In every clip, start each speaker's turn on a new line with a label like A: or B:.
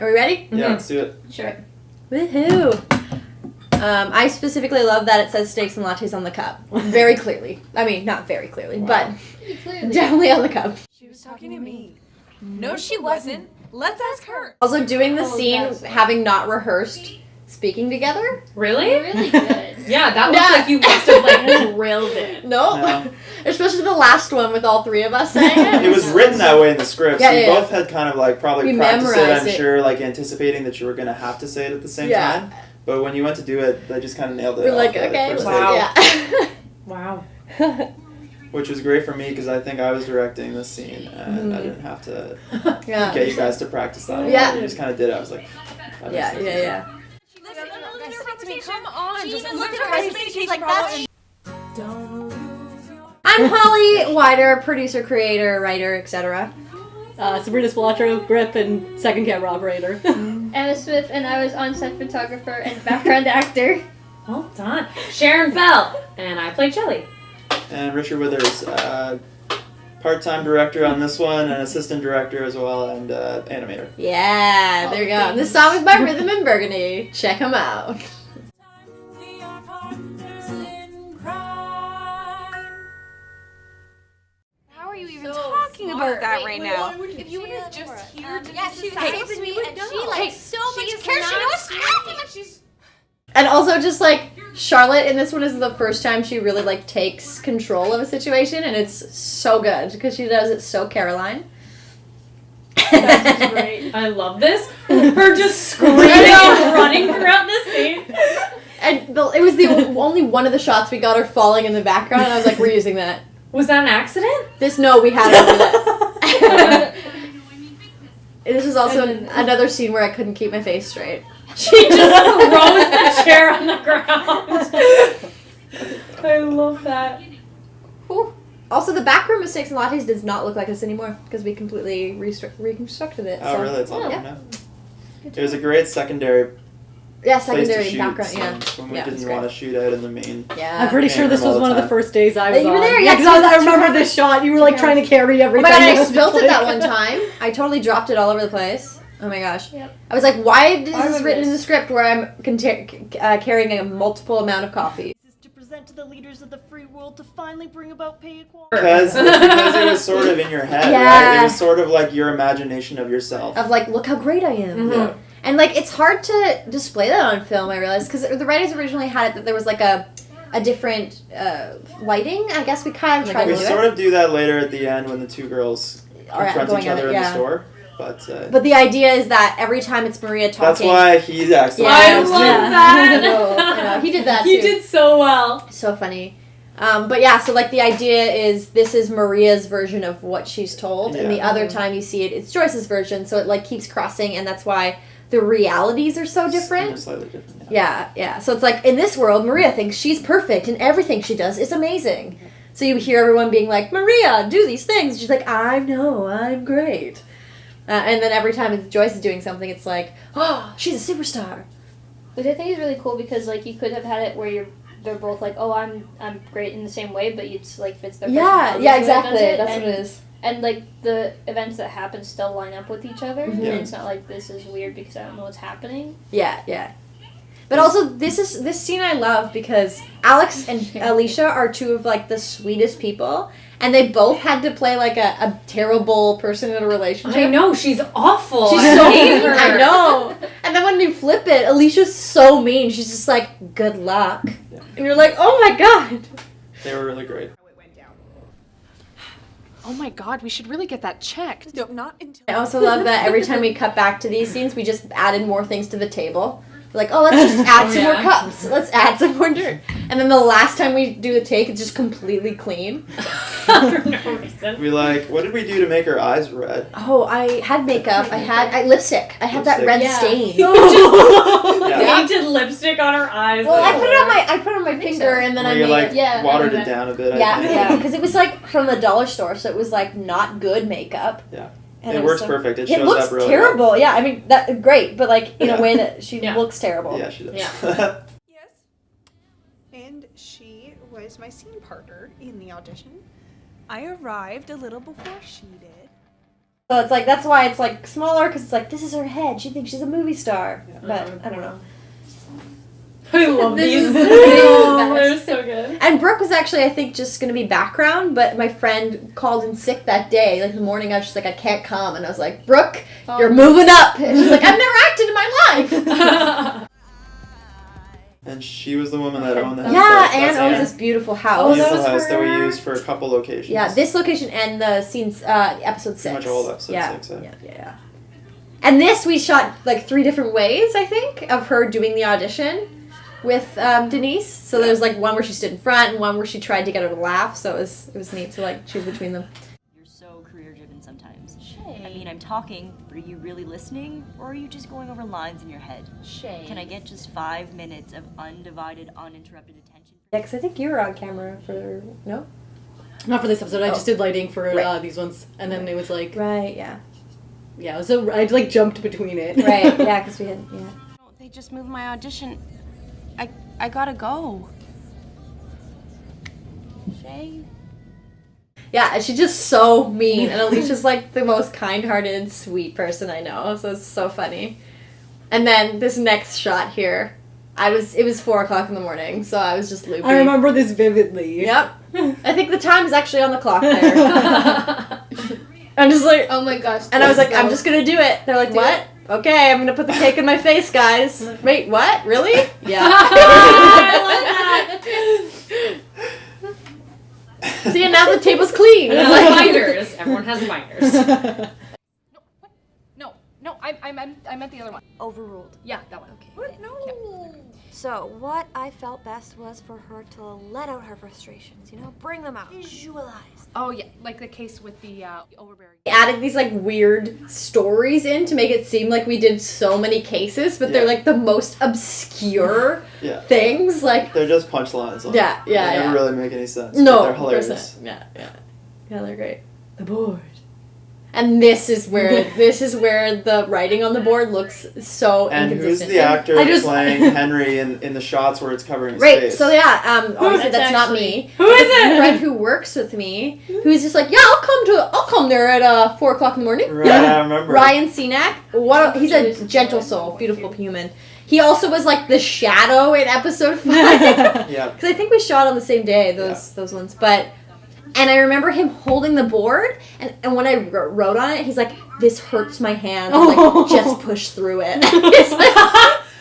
A: Are we ready?
B: Yeah, let's do it.
C: Sure.
A: Woohoo! I specifically love that it says steaks and lattes on the cup. Very clearly. I mean, not very clearly, but definitely on the cup.
D: She was talking to me. No, she wasn't. Let's ask her.
A: Also, doing the scene, having not rehearsed speaking together.
C: Really?
E: Really good.
C: Yeah, that looks like you must have like drilled it.
A: No. Especially the last one with all three of us saying it.
B: It was written that way in the script.
A: Yeah,
B: so we
A: yeah.
B: both had kind of like probably
A: We
B: practiced it,
A: memorized
B: I'm
A: it.
B: sure, like anticipating that you were going to have to say it at the same time. But when you went to do it, they just kind of nailed it.
A: We're
B: off
A: like,
B: the
A: okay,
B: first
C: wow.
B: take.
C: Wow.
B: Which was great for me because I think I was directing this scene and I didn't have to
A: Yeah.
B: get you guys to practice that.
A: Yeah.
B: You just kind of did it. I was like, that makes sense.
A: Yeah.
D: Come on,
E: She
D: just
E: even
D: look
E: looked
D: at
E: at
D: her
E: her face. She's like, that's...
A: I'm Holly Wider, producer, creator, writer, etc.
F: Sabrina Spilotro, grip, and second camera operator.
E: Anna Smith, and I was on-set photographer and background actor.
C: Well done. Sharon Bell, and I played Shelly.
B: And Richard Withers, part-time director on this one and assistant director as well and animator.
A: Yeah, there you go. This song is by Rhythm and Burgundy. Check them out.
D: How are you even talking about that right now? If you would have just heard
E: She's so sweet, and she like so much cares. She knows everything, and she's...
A: And also just like Charlotte in this one is the first time she really like takes control of a situation, and it's so good because she does it so Caroline.
C: That's great. I love this. Her just screaming and running throughout the scene.
A: And it was the only one of the shots we got her falling in the background, and I was like, we're using that.
C: Was that an accident?
A: We had her do that. This was also another scene where I couldn't keep my face straight.
C: She just throws the chair on the ground. I love that.
A: Whew. Also, the backroom of Steaks and Lattes does not look like this anymore because we completely reconstructed it.
B: Oh,
A: so.
B: really? It's all
A: Yeah.
B: gone now? It was a great secondary
A: Yeah,
B: place to
A: secondary
B: shoot
A: background, yeah.
B: when we
A: Yeah, it's
B: didn't
A: great.
B: want to shoot out in the main.
A: Yeah.
F: I'm pretty sure this was one of the first days I was
A: You were
F: on.
A: there,
F: Yeah,
A: yeah,
F: because I
A: that's
F: remember
A: true.
F: this shot. You were like trying to carry
A: Oh
F: everything.
A: my god,
F: I
A: I
F: was
A: spilled
F: just
A: it that
F: like-
A: one time. I totally dropped it all over the place. Oh my gosh.
E: Yep.
A: I was like, why is this
E: remember
A: written in the
E: this.
A: script where I'm carrying a multiple amount of coffee?
G: To present to the leaders of the free world to finally bring about pay equality.
B: Because it was sort of in your head, right?
A: Yeah.
B: It was sort of like your imagination of yourself.
A: Of like, look how great I am.
B: Yeah.
A: And like, it's hard to display that on film, I realized, because the writers originally had it that there was like a different lighting. I guess we kind of tried
B: We
A: to do
B: sort
A: it.
B: of do that later at the end when the two girls
A: All right,
B: confront
A: going
B: each
A: at
B: other
A: it,
B: in the
A: yeah.
B: store. But
A: But the idea is that every time it's Maria talking.
B: that's why he's actually.
A: Yeah.
C: I love
A: Yeah.
C: that.
A: I know. He did that
C: He
A: too.
C: did so well.
A: So funny. But yeah, so like the idea is this is Maria's version of what she's told, and the
B: Yeah.
A: other time you see it, it's Joyce's version. So it like keeps crossing, and that's why the realities are so different.
B: Slightly different.
A: Yeah. So it's like in this world, Maria thinks she's perfect, and everything she does is amazing. So you hear everyone being like, Maria, do these things. She's like, I know, I'm great. And then every time Joyce is doing something, it's like, oh, she's a superstar.
E: Which I think is really cool because like you could have had it where they're both like, oh, I'm great in the same way, but it's like fits their personalities
A: Yeah,
E: the way it does
A: exactly.
E: it,
A: That's
E: and,
A: what it is.
E: And like the events that happen still line up with each other,
A: Mhm.
B: Yeah.
E: and it's not like this is weird because I don't know what's happening.
A: Yeah. But also, this scene I love because Alex and Alicia are two of like the sweetest people, and they both had to play like a terrible person in a relationship.
C: I know, she's awful.
A: She's
C: I
A: so
C: hate
A: mean.
C: her.
A: I know. And then when you flip it, Alicia's so mean. She's just like, good luck.
B: Yeah.
A: And you're like, oh my god.
B: They were really great.
D: Oh my god, we should really get that checked. No, not until...
A: I also love that every time we cut back to these scenes, we just added more things to the table. We're like, oh, let's just add some more cups. Let's add some more dirt. And then the last time we do the take, it's just completely clean.
C: For no reason.
B: We like, what did we do to make her eyes red?
A: Oh, I had makeup. I had lipstick. I had that
B: Lipstick.
A: red
E: Yeah.
A: stain.
B: Yeah.
C: Painted lipstick on her eyes.
A: Well, I
C: Like,
A: put it on my finger, and then I
B: We
A: made
B: like
A: it.
E: Yeah,
B: watered
E: I
B: it down a bit. I
A: Yeah,
B: think.
A: yeah, because it was like from the dollar store, so it was like not good makeup.
B: Yeah.
A: And
B: It
A: was
B: works
A: so-
B: perfect. It
A: It
B: shows
A: looks
B: up really
A: terrible. Yeah, I mean that great, but like in
B: Yeah.
A: a way that she
C: Yeah.
A: looks terrible.
B: well. Yeah, she does.
C: Yeah.
H: Yes. And she was my scene partner in the audition. I arrived a little before she did.
A: So it's like, that's why it's like smaller, because it's like, this is her head. She thinks she's a movie star. But I don't know.
C: I love these.
A: This is
C: They're so good.
A: And Brooke was actually, I think, just going to be background, but my friend called in sick that day. Like, the morning, I was just like, I can't come. And I was like, Brooke, you're moving up. And she's like, I've never acted in my life.
B: And she was the woman that owned the house.
A: Yeah,
B: That's
A: Anne owns
B: Anne.
A: this beautiful house.
B: Beautiful house that we used for a couple locations.
A: Yeah, this location and the scenes, episode 6.
B: Pretty much all of episode
A: yeah.
B: 6,
A: Yeah. And this we shot like 3 different ways, I think, of her doing the audition with Denise. So there's like one where she stood in front and one where she tried to get her to laugh. So it was neat to like choose between them.
I: You're so career driven sometimes. I mean, I'm talking, but are you really listening? Or are you just going over lines in your head? Can I get just 5 minutes of undivided, uninterrupted attention?
A: Yeah, because I think you were on camera for, no?
F: Not for this episode. I just did lighting for
A: Right.
F: these ones, and then it was like,
A: Right, yeah.
F: yeah. So I like jumped between it.
A: Right, yeah, because we had, yeah.
D: They just moved my audition. I gotta go. Shay?
A: Yeah, and she's just so mean. And Alicia's like the most kind-hearted, sweet person I know. So it's so funny. And then this next shot here, it was 4 o'clock in the morning, so I was just loopy.
F: I remember this vividly.
A: Yep. I think the time is actually on the clock there. I'm just like,
E: Oh my gosh.
A: and I was like, I'm just gonna do it. They're like,
E: Do
A: what? Okay, I'm gonna put the cake in my face, guys. Wait, what? Really? Yeah. See, and now the table's clean.
C: Binders. Everyone has binders.
D: No, I meant the other one.
J: Overruled.
D: Yeah, that one. Okay.
J: What? No. So what I felt best was for her to let out her frustrations, bring them out. Visualize.
D: Oh yeah, like the case with the overbearing.
A: We added these like weird stories in to make it seem like we did so many cases, but they're like the most obscure things. Like
B: they're just punchlines. Like,
A: Yeah,
B: they never really make any sense.
A: No,
B: but they're hilarious.
A: Yeah, they're great. The board. And this is where the writing on the board looks so
B: And
A: inconsistent.
B: who's the actor
A: I just-
B: playing Henry in the shots where it's covering his
A: Right,
B: face?
A: so yeah, obviously that's not me.
C: Who is it?
A: A friend who works with me, who's just like, yeah, I'll come there at 4 o'clock in the morning.
B: Right, I remember.
A: Ryan Cenac, he's a gentle soul, beautiful human. He also was like the shadow in episode 5.
B: Yeah.
A: Because I think we shot on the same day, those ones. And I remember him holding the board, and when I wrote on it, he's like, this hurts my hand. I'm like, just push through it. He's like,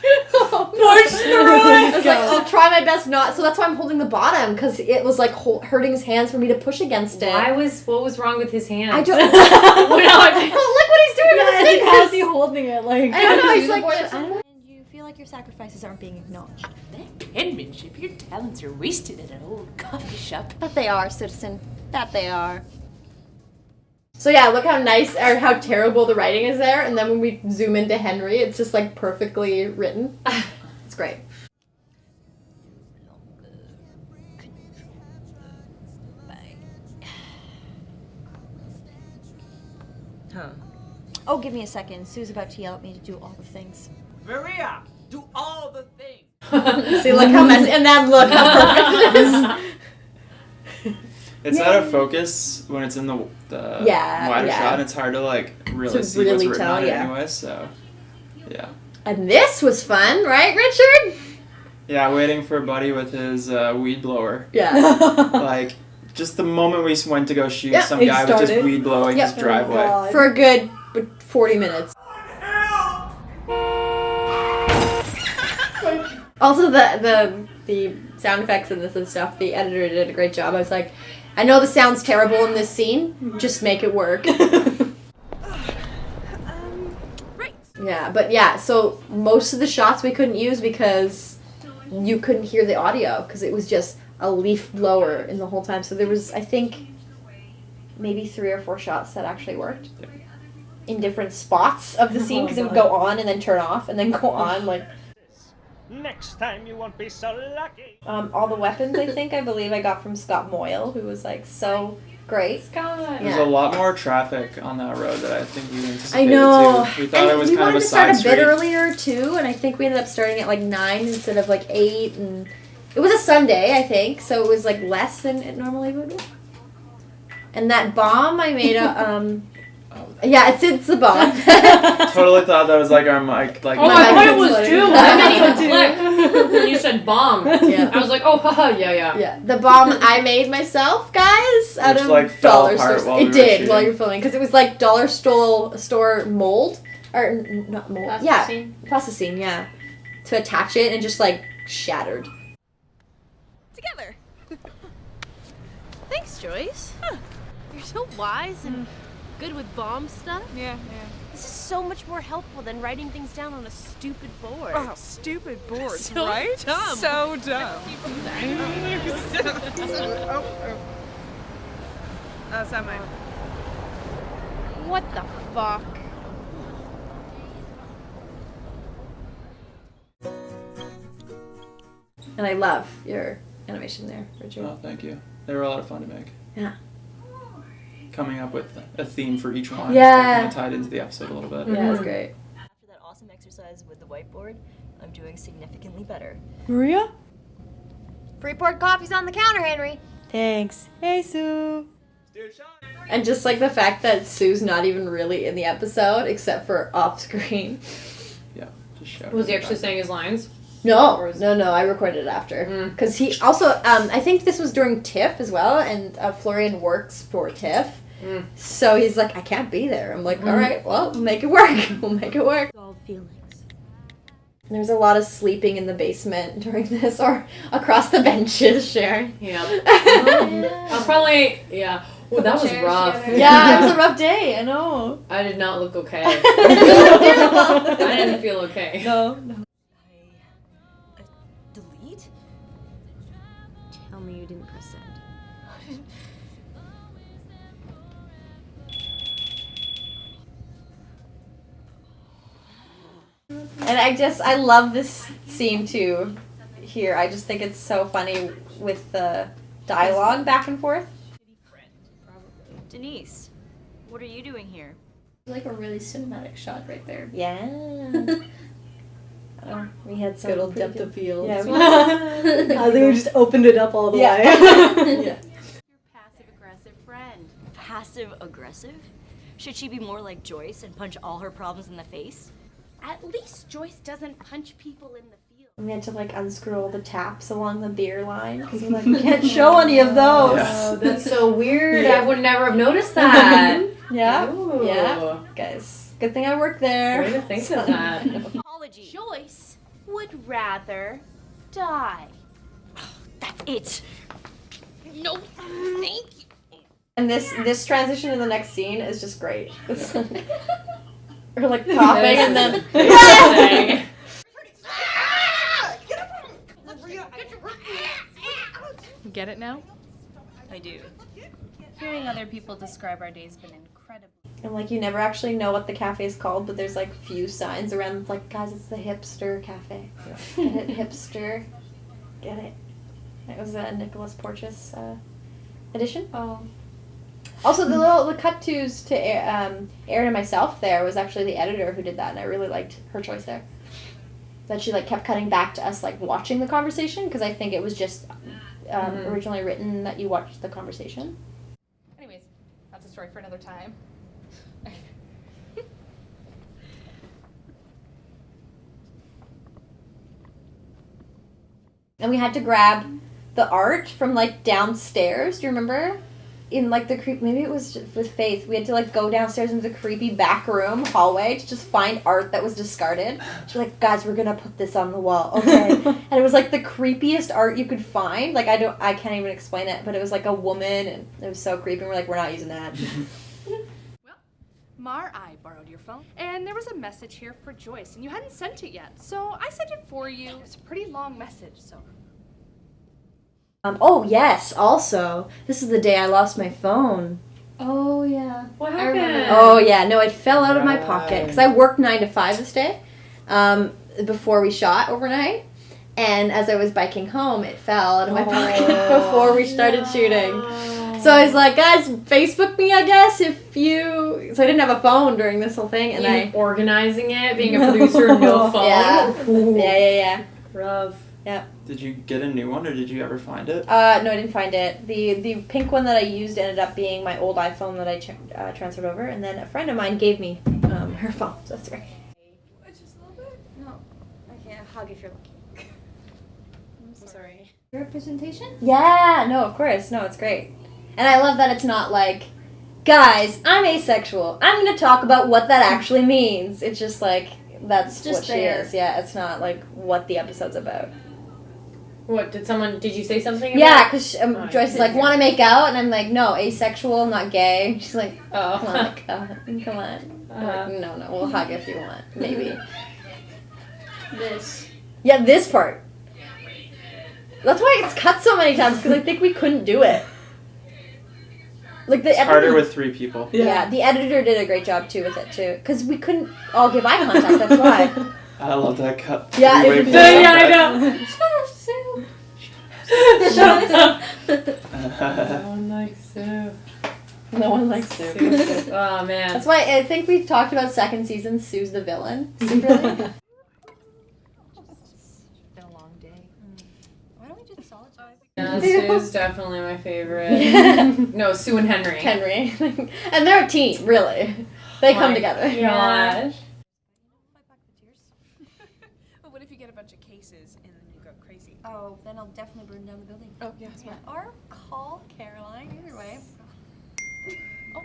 C: Push through
A: I was like, I'll try my best not. So that's why I'm holding the bottom, because it was like hurting his hands for me to push against it.
C: What was wrong with his hands?
A: I don't
C: Well,
A: look what he's doing with his fingers.
F: How's he holding it? Like
A: I don't know. He's like,
J: And you feel like your sacrifices aren't being acknowledged.
K: That penmanship, your talents are wasted at an old coffee shop.
J: That they are, citizen. That they are.
A: So yeah, look how nice or how terrible the writing is there, and then when we zoom into Henry, it's just like perfectly written. It's great.
J: Oh, give me a second. Sue's about to yell at me to do all the things.
K: Maria, do all the things.
A: See, look how messy, and then look how perfect it is.
B: It's out of focus when it's in the wider shot, and it's hard to like really see what's written on it anyway, so yeah.
A: And this was fun, right, Richard?
B: Yeah, waiting for Buddy with his weed blower.
A: Yeah.
B: Like, just the moment we went to go shoot,
A: Yeah,
B: some
A: it
B: guy was just
A: started.
B: weed blowing
A: Yep.
B: his driveway.
A: For a good 40 minutes. Also, the sound effects in this and stuff, the editor did a great job. I was like, I know the sound's terrible in this scene, just make it work.
D: Right.
A: Yeah, but yeah, so most of the shots we couldn't use because you couldn't hear the audio, because it was just a leaf blower in the whole time. So there was, I think, maybe 3 or 4 shots that actually worked in different spots of the scene, because it would go on and then turn off and then go on, like...
G: Next time you won't be so lucky.
A: all the weapons, I believe I got from Scott Moyle, who was like so great.
C: Scott.
B: There's a lot more traffic on that road that I think we
A: I
B: anticipated
A: know.
B: too. We thought it was
A: we
B: kind of
A: wanted
B: a
A: to start
B: side
A: a bit
B: street.
A: earlier too, and I think we ended up starting at like 9 instead of like 8, and it was a Sunday, I think, so it was like less than it normally would be. And that bomb I made a Yeah, it's the bomb.
B: Totally thought that was like our mic. Like,
C: I thought it was too. I didn't even click when you said bomb.
A: Yeah.
C: I was like, oh, haha, yeah.
A: Yeah, the bomb I made myself, guys, out of
B: like
A: dollar
B: apart
A: store.
B: while we
A: It
B: were
A: did
B: shooting.
A: while you were filming because it was like dollar store mold or not mold. Plasticine. Yeah, to attach it and just like shattered.
J: Together. Thanks, Joyce. Huh. You're so wise and good with bomb stuff.
D: Yeah.
J: This is so much more helpful than writing things down on a stupid board.
D: Oh, stupid boards,
J: So
D: right?
J: dumb.
D: So dumb. Oh, it's not mine.
J: What the fuck?
A: And I love your animation there, Richard.
B: Oh, thank you. They were a lot of fun to make.
A: Yeah.
B: Coming up with a theme for each one.
A: Yeah.
B: That kind of tied into the episode a little bit.
A: Yeah, it was great.
I: After that awesome exercise with the whiteboard, I'm doing significantly better.
G: Maria?
J: Freeport coffee's on the counter, Henry.
G: Thanks. Hey, Sue.
A: And just like the fact that Sue's not even really in the episode except for off screen.
B: Yeah, just shout.
C: Was he actually saying his lines?
A: No, I recorded it after. Because he also, I think this was during TIFF as well, and Florian works for TIFF. So he's like, I can't be there. I'm like, all right, well, we'll make it work. We'll make it work.
J: All feelings.
A: There's a lot of sleeping in the basement during this, or across the benches, Sharon.
C: Yeah. I was probably, yeah. Ooh, that was rough.
A: Yeah, it was a rough day, I know.
C: I did not look okay. I didn't feel okay.
A: No.
I: Delete?
J: Tell me you didn't press send.
A: And I love this scene too here. I just think it's so funny with the dialogue back and forth.
I: Denise, what are you doing here?
E: Like a really cinematic shot right there.
A: Yeah. We had some
F: Good old depth of field.
A: Yeah,
F: I think we just opened it up all the way.
A: Yeah.
J: Passive-aggressive friend.
I: Passive-aggressive? Should she be more like Joyce and punch all her problems in the face?
J: At least Joyce doesn't punch people in the field.
A: We had to like unscrew all the taps along the beer line because we're like, we can't show any of those.
C: Oh, that's so weird. I would never have noticed that.
A: Yeah.
C: Ooh.
A: Yeah. Guys, good thing I worked there.
C: Way to think of that.
J: Apology. Joyce would rather die.
I: That's it.
J: No, thank you.
A: And this transition to the next scene is just great. Or like coughing and then
D: Get it now?
I: I do.
D: Hearing other people describe our day has been incredible.
A: and like you never actually know what the cafe is called, but there's like few signs around. It's like, guys, it's the Hipster Cafe. Get it, Hipster. Get it. It was a Nicholas Porteous edition.
E: Oh.
A: Also, the cut tos to Erin and myself there was actually the editor who did that, and I really liked her choice there. That she like kept cutting back to us like watching the conversation, because I think it was just originally written that you watched the conversation.
D: Anyways, that's a story for another time.
A: And we had to grab the art from like downstairs. Do you remember? In like the maybe it was with Faith. We had to like go downstairs into the creepy back room hallway to just find art that was discarded. She's like, guys, we're gonna put this on the wall, okay? And it was like the creepiest art you could find. Like I can't even explain it, but it was like a woman, and it was so creepy. And we're like, we're not using that.
D: Well, Mar, I borrowed your phone, and there was a message here for Joyce, and you hadn't sent it yet, so I sent it for you. It's a pretty long message, so.
A: Oh yes. Also, this is the day I lost my phone.
E: Oh yeah.
C: What
E: I remember
C: happened?
E: that.
A: Oh yeah, no, it fell out of my pocket because I worked 9 to 5 this day, before we shot overnight, and as I was biking home, it fell out of my pocket before we started shooting. So I was like, guys, Facebook me, I guess, if you. So I didn't have a phone during this whole thing, and
C: Even organizing it, being a producer, no phone.
A: Yeah. Yeah.
C: Rough.
A: Yeah.
B: Did you get a new one, or did you ever find it?
A: No, I didn't find it. The pink one that I used ended up being my old iPhone that I transferred over, and then a friend of mine gave me her phone, so that's great.
J: Just a little bit? No. I can't hug if you're lucky.
H: I'm sorry.
E: Representation?
A: Yeah, no, of course. No, it's great. And I love that it's not like, guys, I'm asexual. I'm going to talk about what that actually means. It's just like, that's
E: just
A: what she
E: there.
A: is. Yeah, it's not like what the episode's about.
C: What, did you say something about?
A: Yeah, because Joyce is like, want to make out? And I'm like, no, asexual, not gay. She's like,
C: oh.
A: come on, like, come on. I'm like, no, we'll hug if you want, maybe.
E: This.
A: Yeah, this part. That's why it's cut so many times, because I think we couldn't do it. Like
B: it's harder with 3 people.
A: Yeah, the editor did a great job too with it too, because we couldn't all give eye contact. That's why.
B: I love that cut.
A: Yeah,
C: I know. No one likes Sue.
A: No one likes Sue.
C: Oh man.
A: That's why I think we've talked about second season. Sue's the villain. Secretly.
C: Yeah, Sue's definitely my favorite. No, Sue and Henry.
A: Henry. And they're a team, really. They come together.
C: Gosh.
D: But what if you get a bunch of cases and then you go crazy?
J: Oh, then I'll definitely burn down the building.
D: Oh, yeah, smart.
J: Or call Caroline, either way. Oh,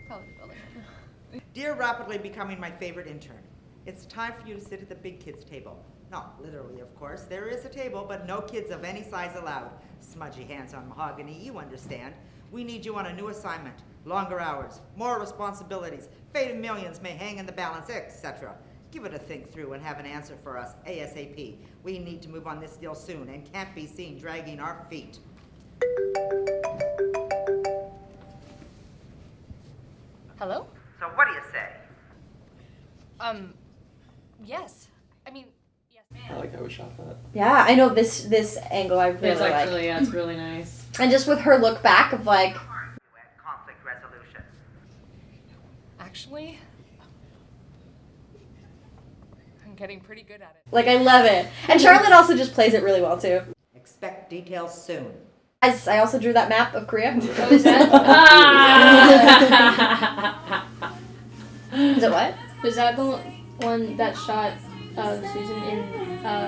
J: probably the building.
L: Dear rapidly becoming my favorite intern, it's time for you to sit at the big kids table. Not literally, of course. There is a table, but no kids of any size allowed. Smudgy hands on mahogany, you understand. We need you on a new assignment. Longer hours, more responsibilities, fate of millions may hang in the balance, etc. Give it a think through and have an answer for us ASAP. We need to move on this deal soon and can't be seen dragging our feet.
D: Hello?
L: So what do you say?
D: Yes. I mean, yes.
B: I like how we shot that.
A: Yeah, I know this angle I really
C: It's actually,
A: like.
C: yeah, it's really nice.
A: And just with her look back of like.
L: Conflict resolution.
D: Actually, I'm getting pretty good at it.
A: Like, I love it. And Charlotte also just plays it really well too.
L: Expect details soon.
A: Guys, I also drew that map of Korea.
E: What was that?
A: Is it what?
E: Was that the one that shot Susan in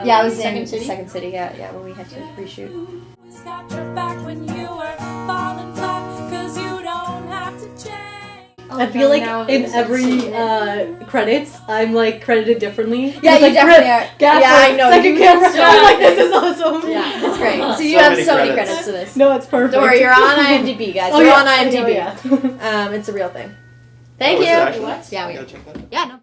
A: Yeah, it was
E: Second City?
A: Second City, yeah, when we had to reshoot.
M: Got your back when you were falling flat, 'cause you don't have to change.
F: I feel like in every credits, I'm like credited differently.
A: Yeah,
F: it's
A: you
F: like
A: definitely are.
F: Gaffer,
A: Yeah, I know.
F: second camera. I'm like, this is awesome.
A: Yeah, it's great. So you have so many credits to this.
F: No, it's perfect.
A: Don't worry, you're on IMDb, guys.
F: Oh,
A: You're
F: yeah.
A: on IMDb.
F: Oh, yeah.
A: It's a real thing. Thank
B: Oh, is
A: you.
B: it actually?
A: Yeah, we
B: Gotta check that out.
A: Yeah, no.